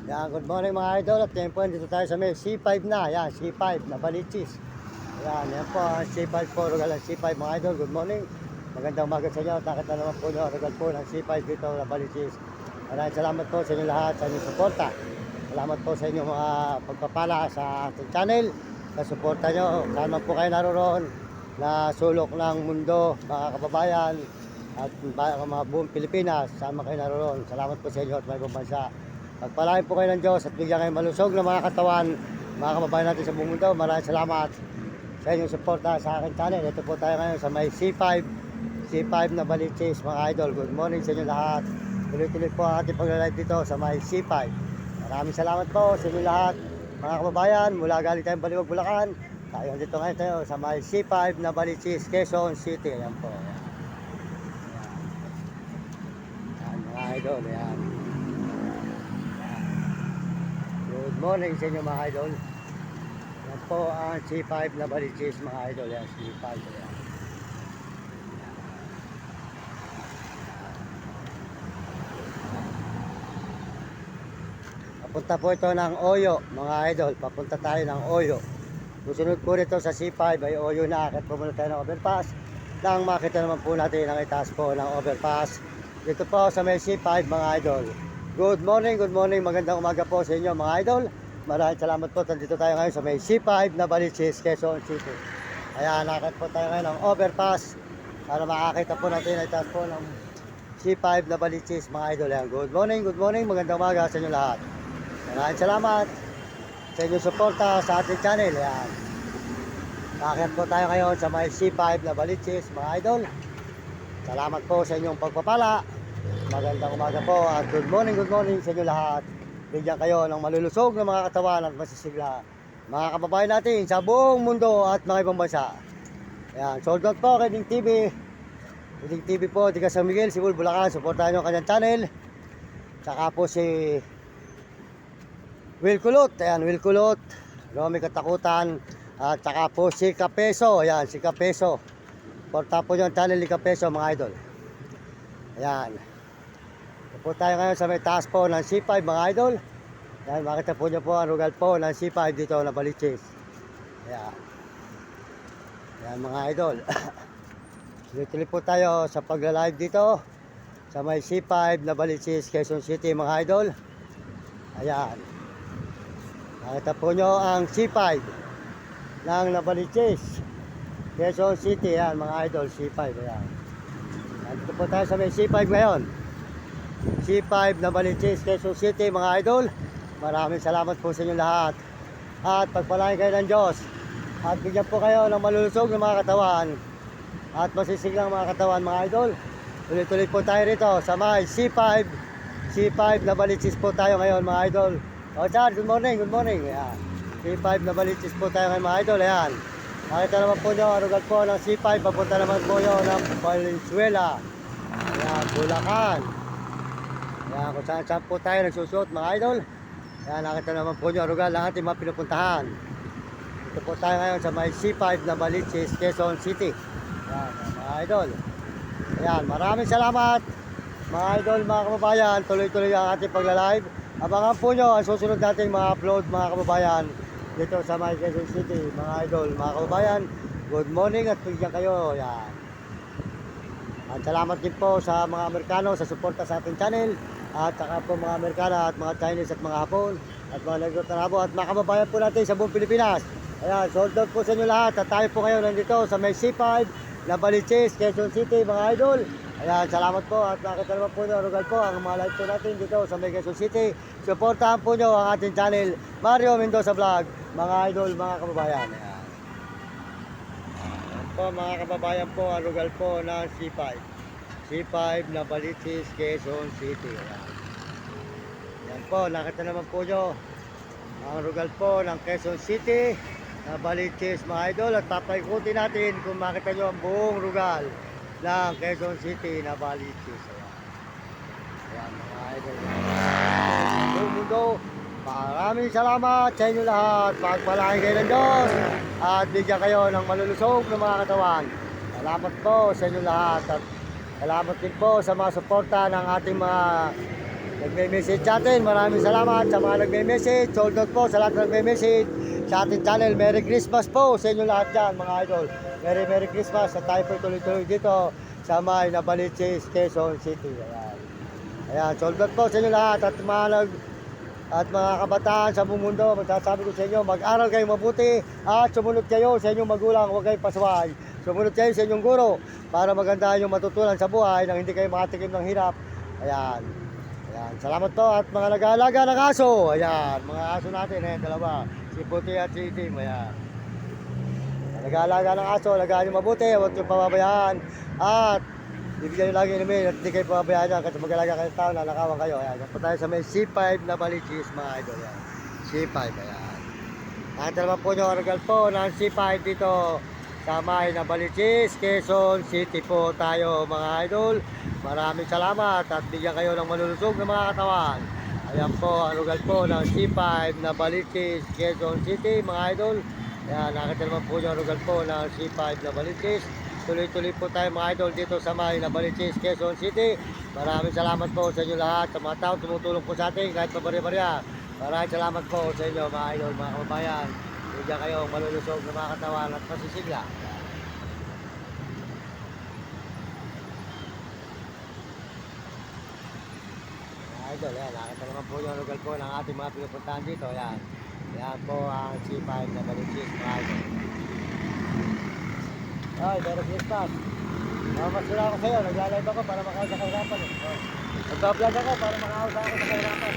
Yan, good morning mga idol. At ngayon po, dito tayo sa may C5 na. Yan, C5 na Balichis. Yan po ang C5 po, Rugal ng C5 mga idol. Good morning. Magandang umaga sa inyo. Nakita naman po nyo, Rugal po ng C5 dito na Balichis. Maraming salamat po sa inyo lahat, sa inyong suporta. Salamat po sa inyong mga pagpapala sa ating channel. Sa suporta nyo, saan man po kayo naroon na sulok ng mundo, mga kababayan at mga buong Pilipinas, saan man kayo naroon. Salamat po sa inyo at may ibang bansa. Pagpalain po kayo ng Diyos at bigyan kayo malusog na mga katawan, mga kababayan natin sa buong mundo. Maraming salamat sa inyong suporta sa aking channel. Ito po tayo ngayon sa may C5 na Balichis mga idol. Good morning sa inyo lahat. Tuloy-tuloy po ang ating pag-live dito sa may C5. Maraming salamat po sa inyo lahat mga kababayan. Mula galing tayong Baliwag, Bulacan. Tayo dito ngayon tayo sa may C5 na Balichis, Quezon City. Ayan po. Ayan mga idol. Ayan. Good morning sa inyo mga idol. Yan po ang C5 na Balichis mga idol. Yan, C5. Yan. Papunta po ito ng Oyo mga idol. Papunta tayo ng Oyo. Susunod po rito sa C5 ay Oyo na. Akit po muna tayo ng overpass. Nang makita naman po natin ang itaas po ng overpass. Dito po sa may C5 mga idol. Good morning, magandang umaga po sa inyo mga idol. Maraming salamat po, nandito tayo ngayon sa may C5 na Balichis, Quezon City. Ayan, nakakit po tayo ngayon ng overpass para makakita po natin ay taas po ng C5 na Balichis mga idol. Ayan, good morning, magandang umaga sa inyo lahat. Maraming salamat sa inyong suporta sa ating channel. Ayan, nakakit po tayo ngayon sa may C5 na Balichis mga idol. Salamat po sa inyong pagpapala. Magandang umaga po at good morning sa inyo lahat. Bigyan kayo ng malulusog na mga katawan at masisigla mga kababayan natin sa buong mundo at mga ibang bansa. Ayan, sold out po kay Ding TV. Ding TV po, Tiga San Miguel, Sibul, Bulacan. Suportahan nyo ang kanyang channel. Saka po si Will Kulot. Ayan, Will Kulot, Romy Katakutan. At saka po si Kapeso. Ayan, si Kapeso. Suportahan po nyo ang channel ni Kapeso mga idol. Ayan. Po tayo ngayon sa may taas po ng C5 mga idol. Ayan, makita po nyo po ang rugal po ng C5 dito na Balichis. Ayan. Ayan mga idol. Tuloy po tayo sa pagla-live dito sa may C5 na Balichis, Quezon City mga idol. Ayan. Makita po nyo ang C5 ng Nabalichis, Quezon City. Ayan mga idol, C5. Ayan. Dito po tayo sa may C5 ngayon. C5 na Balichis, Quezon City mga idol. Maraming salamat po sa inyo lahat. At pagpalain kayo ng Diyos. At bigyan po kayo ng malulusog ng mga katawan. At masisiglang mga katawan mga idol. Tuloy-tuloy po tayo rito sa may C5 na Balichis po tayo ngayon mga idol. O Chad, good morning. Ayan. C5 na Balichis po tayo ngayon mga idol. Ayan. Nakita naman po nyo, arugat po ng C5. Papunta naman po nyo ng Valenzuela. Ayan, Bulacan. Ayan, kung saan po tayo nagsusuot mga idol. Ayan, nakita naman po nyo, arugat lang ating mga pinupuntahan. Ito po tayo ngayon sa may C5 na Balichis, Quezon City. Ayan, mga idol. Ayan, maraming salamat mga idol, mga kababayan. Tuloy-tuloy ang ating pagla-live. Abangan po nyo ang susunod nating mga upload mga kababayan dito sa may Quezon City, mga idol, mga kababayan. Good morning at bigyan kayo. Ayan. At salamat din po sa mga Amerikano sa suporta sa ating channel. At saka po mga Amerikana at mga Chinese at mga Hapon at mga Negro Tarabo at mga kababayan po natin sa buong Pilipinas. Ayan, sold out po sa inyo lahat. At tayo po ngayon nandito sa may C5 na Balichis, Quezon City mga idol. Ayan, salamat po at nakita naman po nyo, rugal po ang mga live po natin dito sa may Quezon City. Suportahan po nyo ang ating channel, Mario Mendoza Vlog, mga idol, mga kababayan. Ayan. Ayan po mga kababayan po, ang rugal po ng C5 na Balichis, Quezon City. Ayan. Ayan po, nakita naman po nyo ang rugal po ng Quezon City na Balichis mga idol. At papaikutin natin kung makita nyo ang buong rugal ng Quezon City na Balichis. Ayan mga idol. Buong mundo, maraming salamat sa inyo lahat. Pagpalain kayo ng Diyos at bigyan kayo ng malulusog ng mga katawan. Salamat po sa inyo lahat. At salamat din po sa mga suporta ng ating mga nagme-message sa atin. Maraming salamat sa mga nagme-message. Sold out po sa lahat ng nagme-message sa ating channel. Merry Christmas po sa inyo lahat dyan mga idol. Merry Christmas at tayo po tuloy-tuloy dito sa may Nabaliches, Quezon City. Ayan. Ayan, sold out po sa inyo lahat at mga kabataan sa buong mundo. Magsasabi ko sa inyo, mag-aral kayo mabuti at sumunod kayo sa inyong magulang, huwag kayong pasaway. Sumunod kayo sa inyong guro para maganda yung matutunan sa buhay nang hindi kayo makatikim ng hirap. Ayan. Ayan. Salamat po at mga nag-aalaga ng aso. Ayan, mga aso natin, dalawa. Si Puti at si Itim. Ayan. Nag-aalaga ng aso, alagaan nyo mabuti, huwag nyo pababayaan. At bibigyan nyo lagi namin at hindi kayo pababayaan yan kasi mag-alaga kayo ng tao, nanakawan kayo. Ayan, yan po tayo sa may C5 Nabaliches mga idol. Ayan. C5, ayan. Nakita naman po nyo, regal po ng C5 dito sa may Nabaliches, Quezon City po tayo mga idol. Maraming salamat at bigyan kayo ng malulusog na mga katawan. Ayan po, ang lugar po ng C5 Nabaliches, Quezon City mga idol. Ayan, nakita naman po nyo ang lugar po ng C5 Nabaliches. Tuloy-tuloy po tayo mga idol dito sa may Nabaliches, Quezon City. Maraming salamat po sa inyo lahat, sa mga tao tumutulong po sa atin kahit pabari-barya. Maraming salamat po sa inyo mga idol, mga kababayan. Bigyan kayo malulusog na mga katawan at pasisigla. Mga idol, ayan, nakita naman po yung lugar po ng ating mga pinupuntahan dito. Ayan, ayan po ang C5 Nabaliches mga idol. Ay, Merry Christmas. Masula ako sa'yo, nagla-live ako para makakausap sa kahirapan. Nagpa-vlog ako para makakausap ako sa kahirapan.